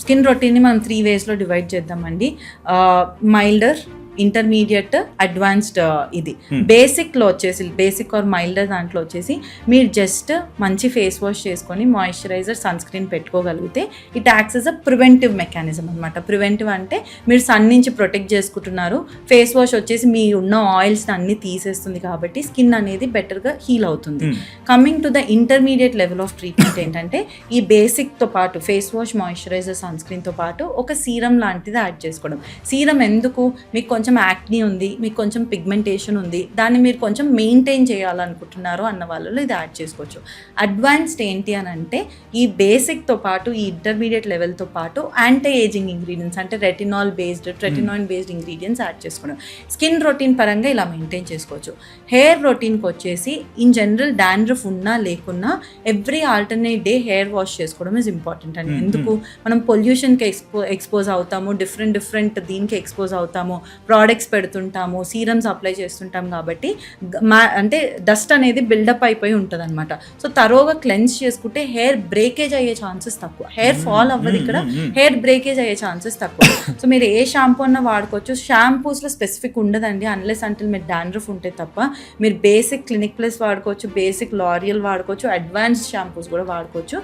Skin రొటీన్ని మనం 3 వేస్లో divide చేద్దామండి. Milder, intermediate, advanced. ఇది బేసిక్లో వచ్చేసి బేసిక్ ఆర్ మైల్డర్ దాంట్లో వచ్చేసి మీరు జస్ట్ మంచి ఫేస్ వాష్ చేసుకొని మాయిశ్చరైజర్, సన్ స్క్రీన్ పెట్టుకోగలిగితే it acts as a preventive mechanism అనమాట. ప్రివెంటివ్ అంటే మీరు సన్ నుంచి ప్రొటెక్ట్ చేసుకుంటున్నారు, ఫేస్ వాష్ వచ్చేసి మీ ఉన్న ఆయిల్స్ని అన్ని తీసేస్తుంది కాబట్టి స్కిన్ అనేది బెటర్గా హీల్ అవుతుంది. Coming to the intermediate level of treatment ఏంటంటే ఈ బేసిక్తో పాటు ఫేస్ వాష్, మాయిశ్చరైజర్, సన్ స్క్రీన్తో పాటు ఒక సీరం లాంటిది యాడ్ చేసుకోవడం. సీరం ఎందుకు? మీకు కొంచెం యాక్నీ ఉంది, మీకు కొంచెం పిగ్మెంటేషన్ ఉంది, దాన్ని మీరు కొంచెం మెయింటైన్ చేయాలనుకుంటున్నారు అన్న వాళ్ళలో ఇది యాడ్ చేసుకోవచ్చు. అడ్వాన్స్డ్ ఏంటి అని అంటే ఈ బేసిక్తో పాటు ఈ ఇంటర్మీడియట్ లెవెల్తో పాటు యాంటీ ఏజింగ్ ఇంగ్రీడియంట్స్ అంటే రెటినాయిన్ బేస్డ్ ఇంగ్రీడియంట్స్ యాడ్ చేసుకోవడం. స్కిన్ రొటీన్ పరంగా ఇలా మెయింటైన్ చేసుకోవచ్చు. హెయిర్ రొటీన్కి వచ్చేసి ఇన్ జనరల్ డాండ్రఫ్ ఉన్నా లేకున్నా every alternate day hair wash చేసుకోవడం ఈజ్ ఇంపార్టెంట్ అండి. ఎందుకు? మనం పొల్యూషన్కి ఎక్స్పోజ్ అవుతాము, డిఫరెంట్ దీనికి ఎక్స్పోజ్ అవుతాము, ప్రోడక్ట్స్ పెడుతుంటాము, సీరమ్స్ అప్లై చేస్తుంటాం కాబట్టి అంటే డస్ట్ అనేది బిల్డప్ అయిపోయి ఉంటుంది అనమాట. సో తరోగా క్లెన్స్ చేసుకుంటే హెయిర్ బ్రేకేజ్ అయ్యే ఛాన్సెస్ తక్కువ. హెయిర్ ఫాల్ అవ్వదు ఇక్కడ, హెయిర్ బ్రేకేజ్ అయ్యే ఛాన్సెస్ తక్కువ. సో మీరు ఏ షాంపూ అన్నా వాడుకోవచ్చు. షాంపూస్లో స్పెసిఫిక్ ఉండదండి అన్లెస్ అంటే మీరు డాండ్రఫ్ ఉంటే తప్ప. మీరు బేసిక్ క్లినిక్ ప్లస్ వాడుకోవచ్చు, బేసిక్ లారియల్ వాడుకోవచ్చు, అడ్వాన్స్డ్ షాంపూస్ కూడా వాడుకోవచ్చు.